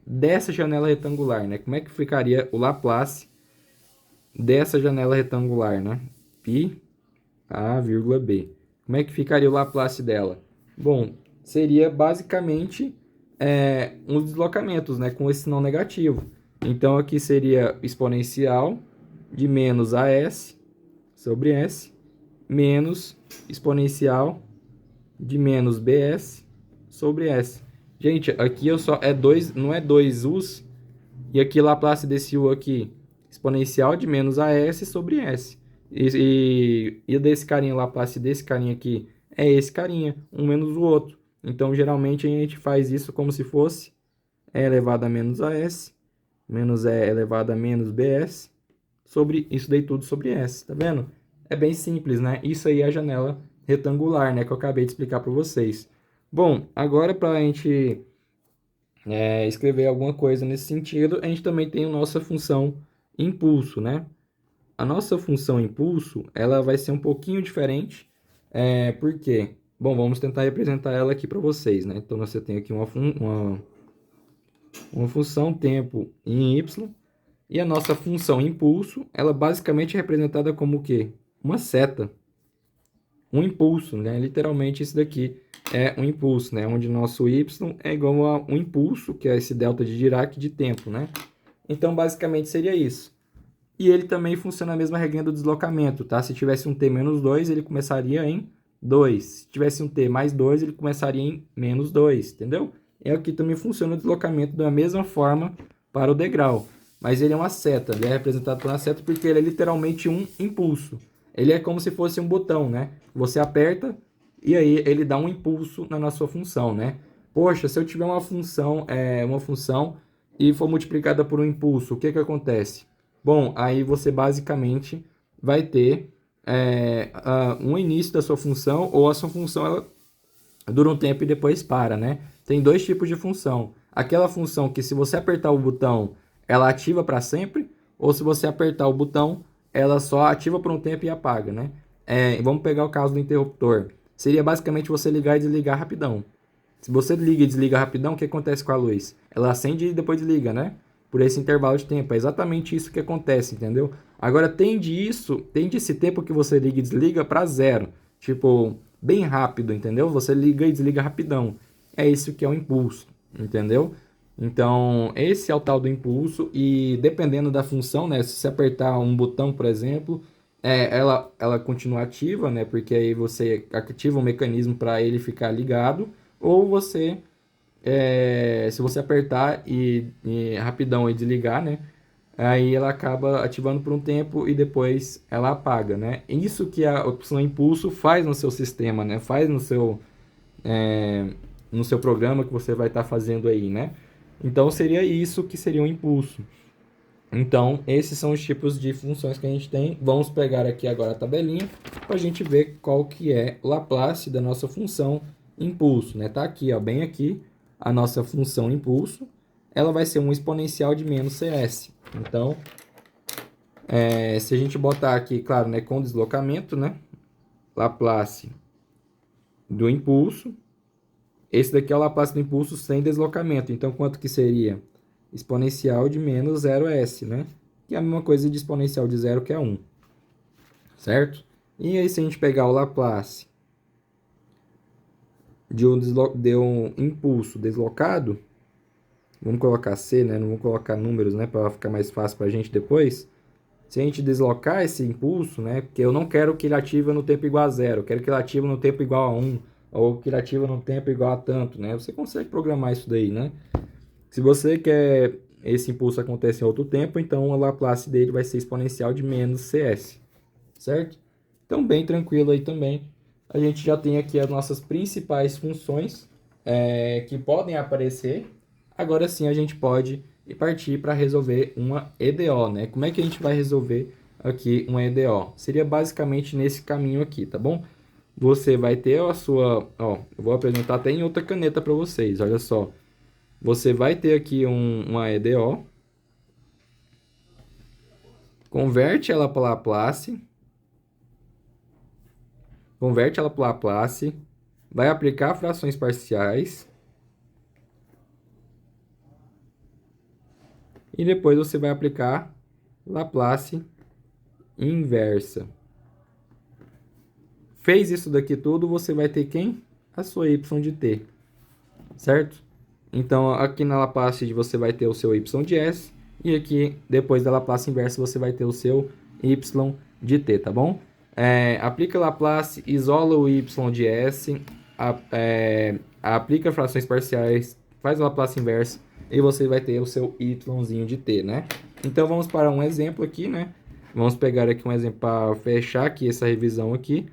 dessa janela retangular, né? Como é que ficaria o Laplace dessa janela retangular, né? Π A, B. Como é que ficaria o Laplace dela? Bom, seria basicamente uns deslocamentos, né? Com esse sinal negativo. Então, aqui seria exponencial de menos AS sobre S menos exponencial de menos BS sobre S. Gente, aqui eu só não é 2 U's, e aqui Laplace desse U aqui, exponencial de menos AS sobre S. E desse carinha, Laplace desse carinha aqui, é esse carinha, um menos o outro. Então, geralmente, a gente faz isso como se fosse E elevado a menos AS, menos E elevado a menos BS, sobre isso daí tudo sobre S, tá vendo? É bem simples, né? Isso aí é a janela retangular, né? Que eu acabei de explicar para vocês. Bom, agora para a gente escrever alguma coisa nesse sentido, a gente também tem a nossa função impulso, né? A nossa função impulso, ela vai ser um pouquinho diferente, por quê? Bom, vamos tentar representar ela aqui para vocês, né? Então, você tem aqui uma função tempo em y, e a nossa função impulso, ela basicamente é representada como o quê? Uma seta. Um impulso, né? Literalmente isso daqui é um impulso, né? Onde nosso y é igual a um impulso, que é esse delta de Dirac de tempo, né? Então, basicamente seria isso. E ele também funciona a mesma regrinha do deslocamento, tá? Se tivesse um t menos 2, ele começaria em 2. Se tivesse um t mais 2, ele começaria em menos 2, entendeu? E aqui também funciona o deslocamento da mesma forma para o degrau. Mas ele é uma seta, ele é representado por uma seta porque ele é literalmente um impulso. Ele é como se fosse um botão, né? Você aperta e aí ele dá um impulso na sua função, né? Poxa, se eu tiver uma função e for multiplicada por um impulso, o que que acontece? Bom, aí você basicamente vai ter um início da sua função, ou a sua função ela dura um tempo e depois para, né? Tem dois tipos de função. Aquela função que se você apertar o botão, ela ativa para sempre, ou se você apertar o botão, ela só ativa por um tempo e apaga, né? Vamos pegar o caso do interruptor. Seria basicamente você ligar e desligar rapidão. Se você liga e desliga rapidão, o que acontece com a luz? Ela acende e depois desliga, né? Por esse intervalo de tempo. É exatamente isso que acontece, entendeu? Agora, tende esse tempo que você liga e desliga para zero. Tipo, bem rápido, entendeu? Você liga e desliga rapidão. É isso que é o impulso, entendeu? Então, esse é o tal do impulso e dependendo da função, né? Se você apertar um botão, por exemplo, ela continua ativa, né? Porque aí você ativa um mecanismo para ele ficar ligado. Ou você, se você apertar e rapidão e desligar, né? Aí ela acaba ativando por um tempo e depois ela apaga, né? Isso que a opção impulso faz no seu sistema, né? Faz no seu programa que você vai estar fazendo aí, né? Então seria isso que seria um impulso. Então, esses são os tipos de funções que a gente tem. Vamos pegar aqui agora a tabelinha para a gente ver qual que é o Laplace da nossa função impulso, né? Tá aqui, ó, bem aqui, a nossa função impulso. Ela vai ser um exponencial de menos CS. Então, se a gente botar aqui, claro, né, com deslocamento, né? Laplace do impulso. Esse daqui é o Laplace do impulso sem deslocamento. Então, quanto que seria? Exponencial de menos 0s, né? Que é a mesma coisa de exponencial de zero, que é 1. Certo? E aí, se a gente pegar o Laplace de um impulso deslocado, vamos colocar C, né? Não vamos colocar números, né? Para ficar mais fácil para a gente depois. Se a gente deslocar esse impulso, né? Porque eu não quero que ele ative no tempo igual a zero. Eu quero que ele ative no tempo igual a 1. Ou que ele ative no tempo igual a tanto, né? Você consegue programar isso daí, né? Se você quer esse impulso acontecer em outro tempo, então a Laplace dele vai ser exponencial de menos CS, certo? Então, bem tranquilo aí também. A gente já tem aqui as nossas principais funções que podem aparecer. Agora sim a gente pode partir para resolver uma EDO, né? Como é que a gente vai resolver aqui uma EDO? Seria basicamente nesse caminho aqui, tá bom? Você vai ter a sua... Ó, eu vou apresentar até em outra caneta para vocês, olha só. Você vai ter aqui uma EDO, converte ela para Laplace, vai aplicar frações parciais e depois você vai aplicar Laplace inversa. Fez isso daqui tudo, você vai ter quem? A sua y de t, certo? Então, aqui na Laplace você vai ter o seu y de s, e aqui, depois da Laplace inversa, você vai ter o seu y de t, tá bom? Aplica Laplace, isola o y de s, aplica frações parciais, faz a Laplace inversa, e você vai ter o seu yzinho de t, né? Então, vamos para um exemplo aqui, né? Vamos pegar aqui um exemplo para fechar aqui essa revisão aqui.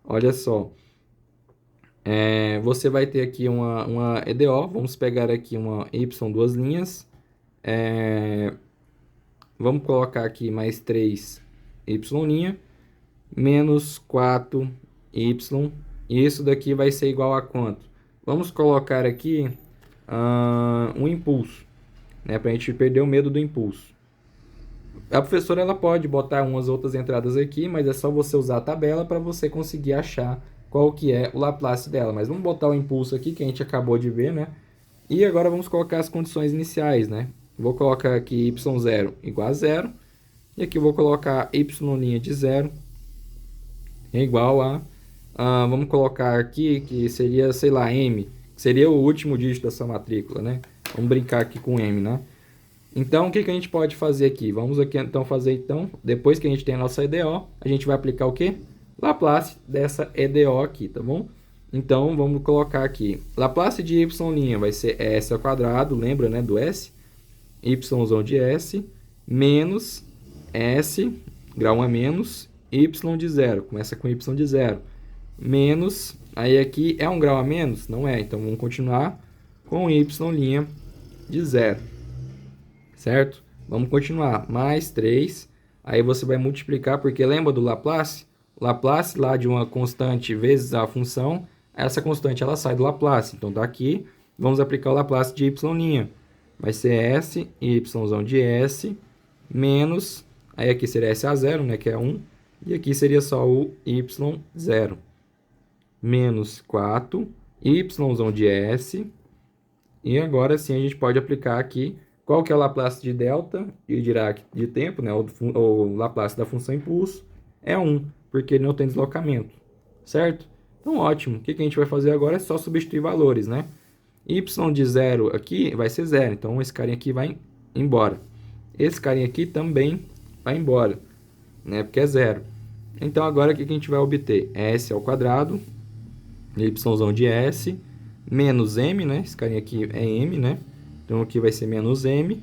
Olha só. Você vai ter aqui uma EDO, vamos pegar aqui uma y duas linhas, vamos colocar aqui mais 3 y', menos 4y, e isso daqui vai ser igual a quanto? Vamos colocar aqui um impulso, né, para a gente perder o medo do impulso. A professora ela pode botar umas outras entradas aqui, mas é só você usar a tabela para você conseguir achar qual que é o Laplace dela. Mas vamos botar o impulso aqui, que a gente acabou de ver, né? E agora vamos colocar as condições iniciais, né? Vou colocar aqui y0 igual a 0. E aqui eu vou colocar y' de 0 é igual a... vamos colocar aqui que seria, sei lá, m. Que seria o último dígito da sua matrícula, né? Vamos brincar aqui com m, né? Então, o que a gente pode fazer aqui? Vamos aqui então fazer, depois que a gente tem a nossa EDO, a gente vai aplicar o quê? Laplace dessa EDO aqui, tá bom? Então, vamos colocar aqui. Laplace de y' vai ser s ao quadrado, lembra, né, do s? Y de s, menos s, grau a menos, y de 0. Começa com y de 0. Menos, aí aqui é um grau a menos? Não é, então vamos continuar. com y' de 0, certo? Vamos continuar, mais 3, aí você vai multiplicar, porque lembra do Laplace? O Laplace lá de uma constante vezes a função, essa constante ela sai do Laplace, então tá aqui, vamos aplicar o Laplace de y', vai ser s, y de s, menos, aí aqui seria s a 0, né, que é 1, e aqui seria só o y0, menos 4, y de s, e agora sim a gente pode aplicar aqui qual que é o Laplace de delta e Dirac de tempo, né? O Laplace da função impulso é 1, porque ele não tem deslocamento, certo? Então, ótimo. O que a gente vai fazer agora é só substituir valores, né? Y de 0 aqui vai ser 0, então esse carinha aqui vai embora. Esse carinha aqui também vai embora, né? Porque é 0. Então, agora o que a gente vai obter? S ao quadrado, y de s, menos m, né? Esse carinha aqui é m, né? Então, aqui vai ser menos m,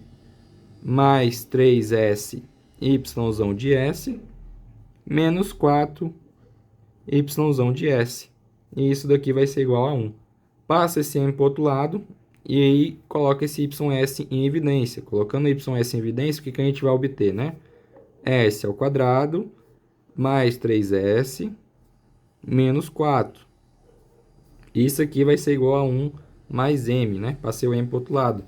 mais 3s, y de s, menos 4, y de s. E isso daqui vai ser igual a 1. Passa esse m para o outro lado, e aí coloca esse ys em evidência. Colocando ys em evidência, o que a gente vai obter, né? S ao quadrado, mais 3s, menos 4. Isso aqui vai ser igual a 1 mais m, né? Passei o m para o outro lado.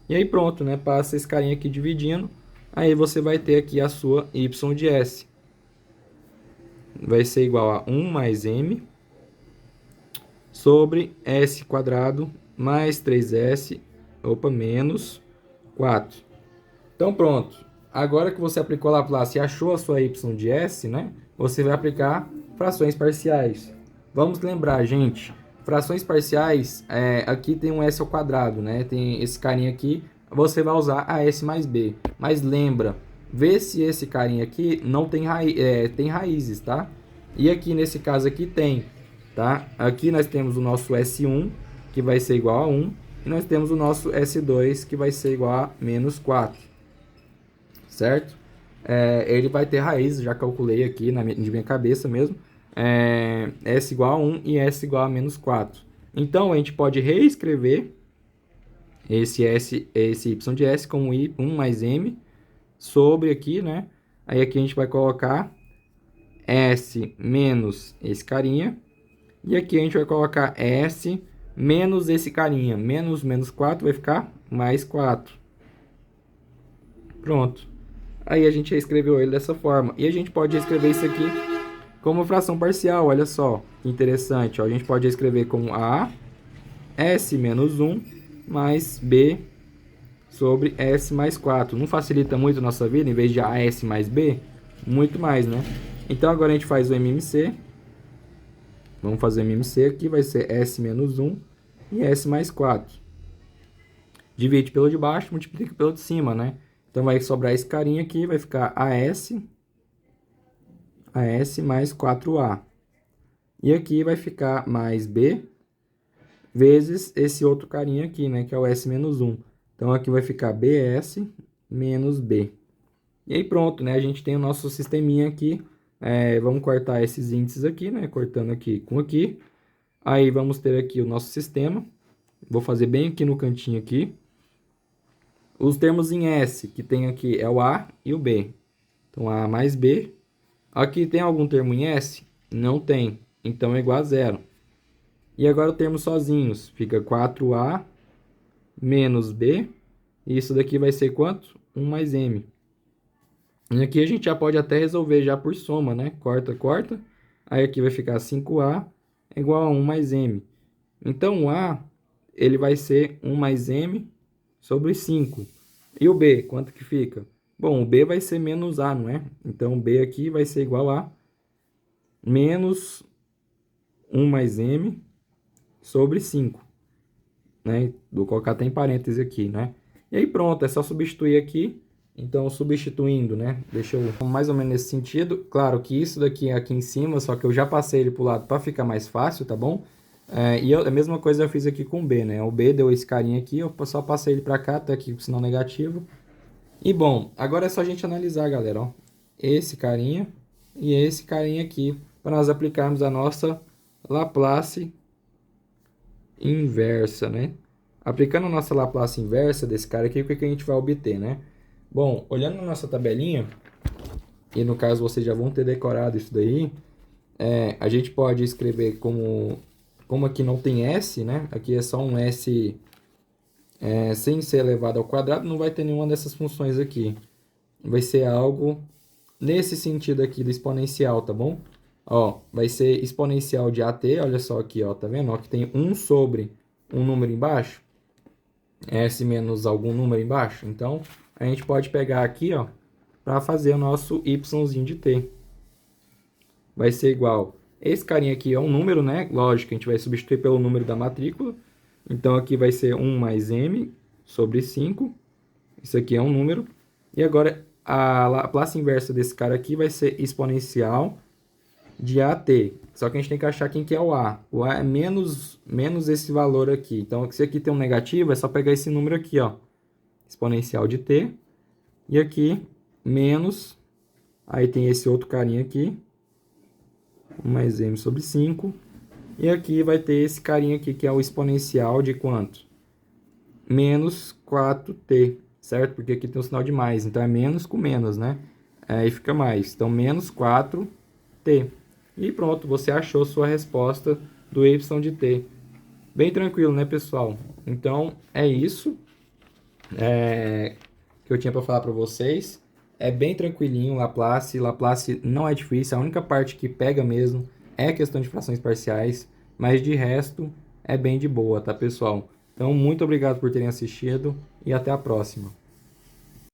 E aí pronto, né? Passa esse carinha aqui dividindo. Aí você vai ter aqui a sua y de s. Vai ser igual a 1 mais m sobre s quadrado mais 3s, menos 4. Então pronto. Agora que você aplicou a Laplace e achou a sua y de s, né? Você vai aplicar frações parciais. Vamos lembrar, gente, frações parciais, aqui tem um s ao quadrado, né? Tem esse carinha aqui, você vai usar a s mais b. Mas lembra, vê se esse carinha aqui não tem, tem raízes, tá? E aqui nesse caso aqui tem, tá? Aqui nós temos o nosso S1, que vai ser igual a 1, e nós temos o nosso S2, que vai ser igual a menos 4, certo? Ele vai ter raízes, já calculei aqui de minha cabeça mesmo, S igual a 1 e S igual a menos 4. Então, a gente pode reescrever esse Y de S como 1 mais M sobre aqui, né? Aí aqui a gente vai colocar S menos esse carinha. E aqui a gente vai colocar S menos esse carinha. Menos 4 vai ficar mais 4. Pronto. Aí a gente escreveu ele dessa forma. E a gente pode escrever isso aqui como fração parcial. Olha só, que interessante. Ó. A gente pode escrever como A, S menos 1, mais B sobre S mais 4. Não facilita muito a nossa vida? Em vez de AS mais B, muito mais, né? Então, agora a gente faz o MMC. Vamos fazer o MMC aqui. Vai ser S menos 1 e S mais 4. Divide pelo de baixo, multiplica pelo de cima, né? Então, vai sobrar esse carinha aqui. Vai ficar AS mais 4A. E aqui vai ficar mais B vezes esse outro carinha aqui, né? Que é o S menos 1. Então, aqui vai ficar BS menos B. E aí pronto, né? A gente tem o nosso sisteminha aqui. Vamos cortar esses índices aqui, né? Cortando aqui com aqui. Aí vamos ter aqui o nosso sistema. Vou fazer bem aqui no cantinho aqui. Os termos em S que tem aqui é o A e o B. Então, A mais B. Aqui tem algum termo em S? Não tem. Então, é igual a 0. E agora o termo sozinhos. Fica 4A menos B. E isso daqui vai ser quanto? 1 mais M. E aqui a gente já pode até resolver já por soma, né? Corta, corta. Aí aqui vai ficar 5A igual a 1 mais M. Então, o A, ele vai ser 1 mais M sobre 5. E o B, quanto que fica? Bom, o B vai ser menos A, não é? Então, o B aqui vai ser igual a menos 1 mais M sobre 5. Né? Vou colocar até em parênteses aqui, né? E aí pronto, é só substituir aqui. Então, substituindo, né? Deixa eu mais ou menos nesse sentido. Claro que isso daqui é aqui em cima, só que eu já passei ele para o lado para ficar mais fácil, tá bom? A mesma coisa eu fiz aqui com o B, né? O B deu esse carinha aqui, eu só passei ele para cá, até aqui com sinal negativo. E bom, agora é só a gente analisar, galera, ó. Esse carinha e esse carinha aqui, para nós aplicarmos a nossa Laplace inversa, né? aplicando a nossa Laplace inversa desse cara aqui, o que que a gente vai obter, né? Bom, olhando na nossa tabelinha, e no caso vocês já vão ter decorado isso daí, a gente pode escrever como aqui não tem S, né? Aqui é só um S sem ser elevado ao quadrado, não vai ter nenhuma dessas funções aqui. Vai ser algo nesse sentido aqui do exponencial, tá bom? Ó, vai ser exponencial de AT, olha só aqui, ó, tá vendo? Ó, que tem 1 sobre um número embaixo, S menos algum número embaixo. Então, a gente pode pegar aqui, ó, para fazer o nosso yzinho de t. Vai ser igual, esse carinha aqui é um número, né? Lógico, a gente vai substituir pelo número da matrícula. Então, aqui vai ser 1 mais m sobre 5. Isso aqui é um número. E agora, a Laplace inversa desse cara aqui vai ser exponencial de AT. Só que a gente tem que achar quem que é o A. O A é menos esse valor aqui. Então, se aqui tem um negativo, é só pegar esse número aqui, ó. Exponencial de t. E aqui, menos. Aí tem esse outro carinha aqui. 1 mais m sobre 5. E aqui vai ter esse carinha aqui, que é o exponencial de quanto? Menos 4t, certo? Porque aqui tem um sinal de mais. Então, é menos com menos, né? Aí fica mais. Então, menos 4t. E pronto, você achou sua resposta do y de t. Bem tranquilo, né, pessoal? Então, é isso que eu tinha para falar para vocês. É bem tranquilinho Laplace. Laplace não é difícil. A única parte que pega mesmo é a questão de frações parciais. Mas de resto, é bem de boa, tá, pessoal? Então, muito obrigado por terem assistido e até a próxima.